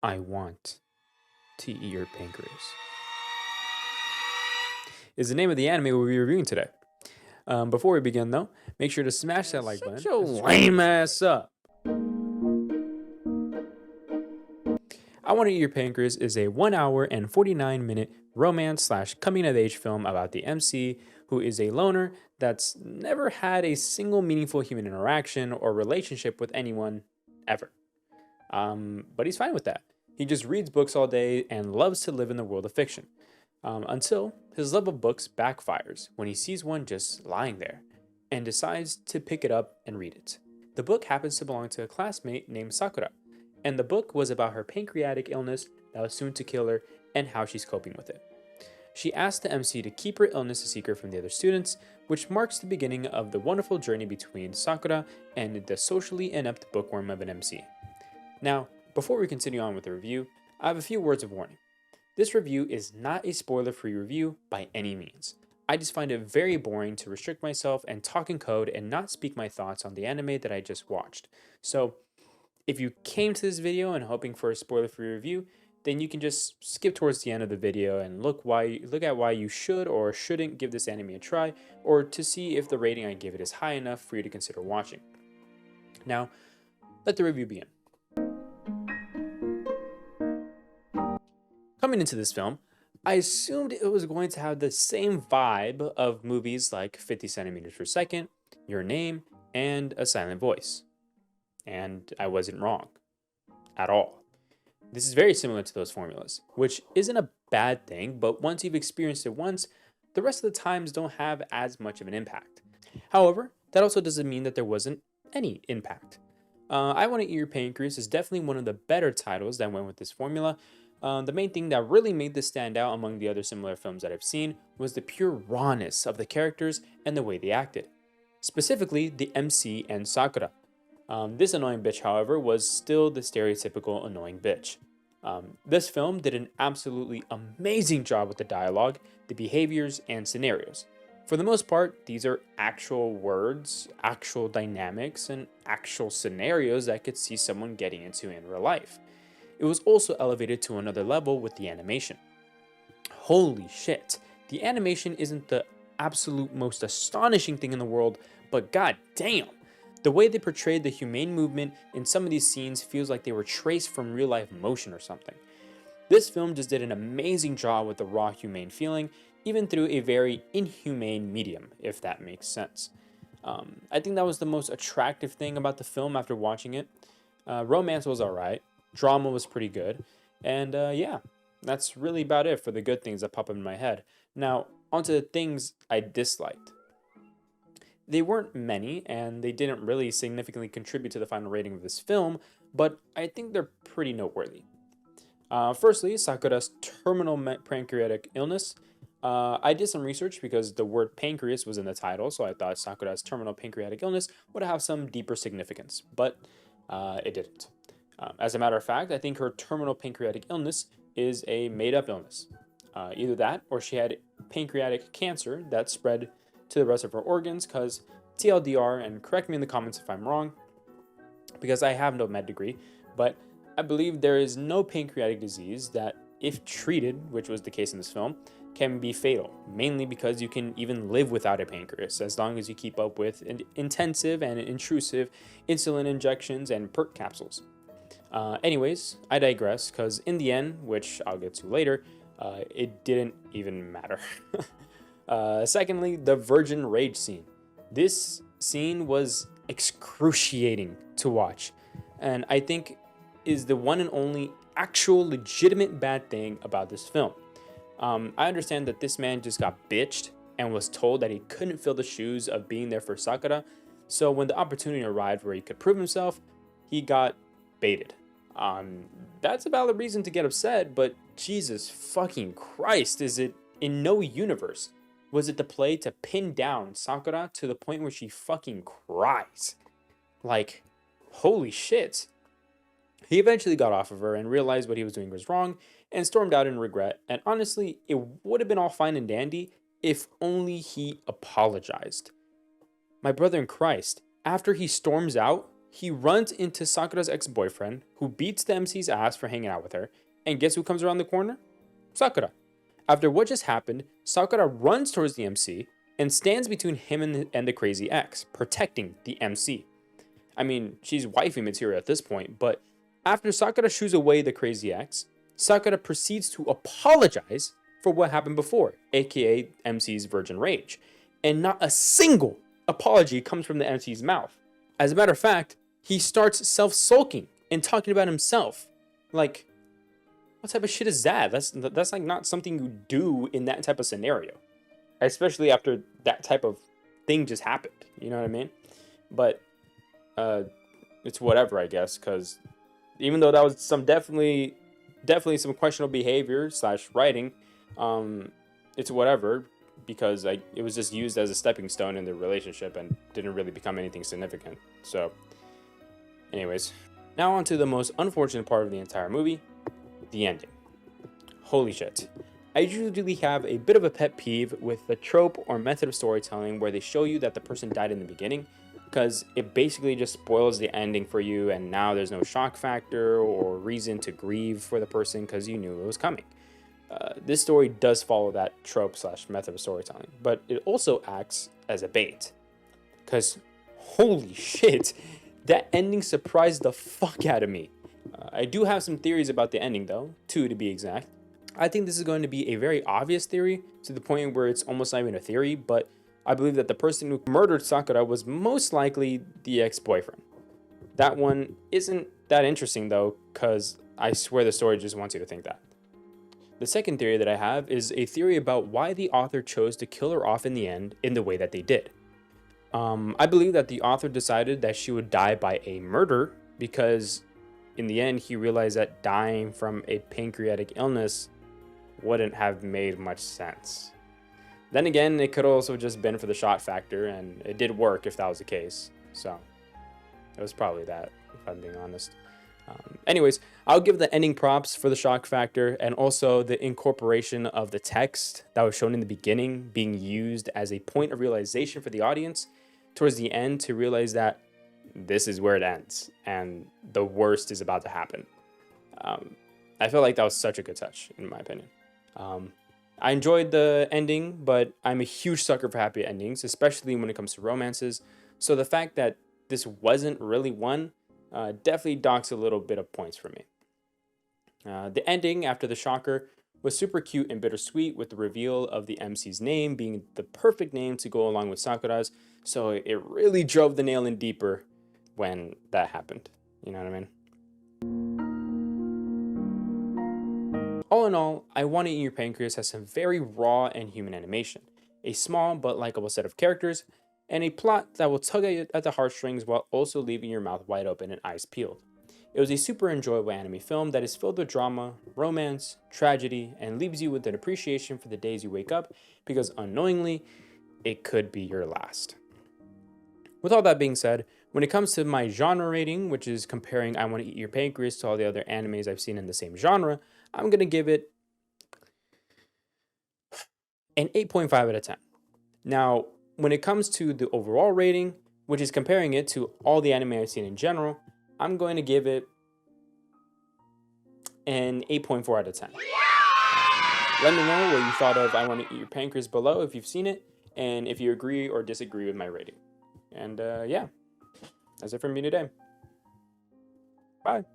I want to eat your pancreas is the name of the anime we'll be reviewing today. Before we begin, though, make sure to smash that like button. Shut your lame ass up. I Want to Eat Your Pancreas is a 1 hour and 49-minute romance / coming of age film about the MC, who is a loner that's never had a single meaningful human interaction or relationship with anyone ever. But he's fine with that. He just reads books all day and loves to live in the world of fiction. Until his love of books backfires when he sees one just lying there and decides to pick it up and read it. The book happens to belong to a classmate named Sakura, and the book was about her pancreatic illness that was soon to kill her and how she's coping with it. She asked the MC to keep her illness a secret from the other students, which marks the beginning of the wonderful journey between Sakura and the socially inept bookworm of an MC. Now, before we continue on with the review, I have a few words of warning. This review is not a spoiler-free review by any means. I just find it very boring to restrict myself and talk in code and not speak my thoughts on the anime that I just watched. So, if you came to this video and hoping for a spoiler-free review, then you can just skip towards the end of the video and look at why you should or shouldn't give this anime a try, or to see if the rating I give it is high enough for you to consider watching. Now, let the review begin. Coming into this film, I assumed it was going to have the same vibe of movies like 50 centimeters per second, Your Name, and A Silent Voice. And I wasn't wrong. At all. This is very similar to those formulas, which isn't a bad thing, but once you've experienced it once, the rest of the times don't have as much of an impact. However, that also doesn't mean that there wasn't any impact. I Want to Eat Your Pancreas is definitely one of the better titles that went with this formula. The main thing that really made this stand out among the other similar films that I've seen was the pure rawness of the characters and the way they acted. Specifically, the MC and Sakura. This annoying bitch, however, was still the stereotypical annoying bitch. This film did an absolutely amazing job with the dialogue, the behaviors, and scenarios. For the most part, these are actual words, actual dynamics, and actual scenarios that I could see someone getting into in real life. It was also elevated to another level with the animation. Holy shit, the animation isn't the absolute most astonishing thing in the world, but god damn! The way they portrayed the humane movement in some of these scenes feels like they were traced from real life motion or something. This film just did an amazing job with the raw humane feeling, even through a very inhumane medium, if that makes sense. I think that was the most attractive thing about the film after watching it. Romance was alright. Drama was pretty good, and yeah, that's really about it for the good things that pop up in my head. Now, onto the things I disliked. They weren't many, and they didn't really significantly contribute to the final rating of this film, but I think they're pretty noteworthy. Firstly, Sakura's terminal pancreatic illness. I did some research because the word pancreas was in the title, so I thought Sakura's terminal pancreatic illness would have some deeper significance, but it didn't. As a matter of fact, I think her terminal pancreatic illness is a made-up illness. Either that, or she had pancreatic cancer that spread to the rest of her organs, because TLDR, and correct me in the comments if I'm wrong, because I have no med degree, but I believe there is no pancreatic disease that, if treated, which was the case in this film, can be fatal, mainly because you can even live without a pancreas, as long as you keep up with intensive and intrusive insulin injections and PERT capsules. Anyways, I digress, because in the end, which I'll get to later, it didn't even matter. Secondly, the virgin rage scene. This scene was excruciating to watch, and I think is the one and only actual legitimate bad thing about this film. I understand that this man just got bitched and was told that he couldn't fill the shoes of being there for Sakura, so when the opportunity arrived where he could prove himself, he got baited. That's a valid reason to get upset, but Jesus fucking Christ, is it in no universe was it the play to pin down Sakura to the point where she fucking cries? Like, holy shit. He eventually got off of her and realized what he was doing was wrong and stormed out in regret, and honestly, it would have been all fine and dandy if only he apologized. My brother in Christ, after he storms out, he runs into Sakura's ex-boyfriend, who beats the MC's ass for hanging out with her, and guess who comes around the corner? Sakura. After what just happened, Sakura runs towards the MC and stands between him and the crazy ex, protecting the MC. I mean, she's wifey material at this point, but after Sakura shoos away the crazy ex, Sakura proceeds to apologize for what happened before, aka MC's virgin rage, and not a single apology comes from the MC's mouth. As a matter of fact, he starts self-sulking and talking about himself. Like, what type of shit is that? That's like not something you do in that type of scenario, especially after that type of thing just happened. You know what I mean? But it's whatever, I guess, because even though that was some definitely some questionable behavior / writing, it's whatever, because it was just used as a stepping stone in the relationship and didn't really become anything significant. So anyways, now on to the most unfortunate part of the entire movie, the ending. Holy shit. I usually have a bit of a pet peeve with the trope or method of storytelling where they show you that the person died in the beginning, because it basically just spoils the ending for you, and now there's no shock factor or reason to grieve for the person because you knew it was coming. This story does follow that trope / method of storytelling, but it also acts as a bait. Because holy shit, that ending surprised the fuck out of me. I do have some theories about the ending though, 2 to be exact. I think this is going to be a very obvious theory to the point where it's almost not even a theory, but I believe that the person who murdered Sakura was most likely the ex-boyfriend. That one isn't that interesting though, because I swear the story just wants you to think that. The second theory that I have is a theory about why the author chose to kill her off in the end in the way that they did. I believe that the author decided that she would die by a murder because in the end he realized that dying from a pancreatic illness wouldn't have made much sense. Then again, it could also just been for the shot factor, and it did work if that was the case. So it was probably that, if I'm being honest. Anyways, I'll give the ending props for the shock factor and also the incorporation of the text that was shown in the beginning being used as a point of realization for the audience towards the end to realize that this is where it ends and the worst is about to happen. I feel like that was such a good touch, in my opinion. I enjoyed the ending, but I'm a huge sucker for happy endings, especially when it comes to romances. So the fact that this wasn't really one definitely docks a little bit of points for me. The ending after the shocker was super cute and bittersweet, with the reveal of the MC's name being the perfect name to go along with Sakura's. So it really drove the nail in deeper when that happened. You know what I mean? All in all, I Want to Eat Your Pancreas has some very raw and human animation, a small but likable set of characters, and a plot that will tug at the heartstrings while also leaving your mouth wide open and eyes peeled. It was a super enjoyable anime film that is filled with drama, romance, tragedy, and leaves you with an appreciation for the days you wake up because unknowingly, it could be your last. With all that being said, when it comes to my genre rating, which is comparing I Want to Eat Your Pancreas to all the other animes I've seen in the same genre, I'm going to give it an 8.5 out of 10. Now, when it comes to the overall rating, which is comparing it to all the anime I've seen in general, I'm going to give it an 8.4 out of 10. Let me know what you thought of I Want to Eat Your Pancreas below if you've seen it, and if you agree or disagree with my rating. And yeah, that's it from me today. Bye.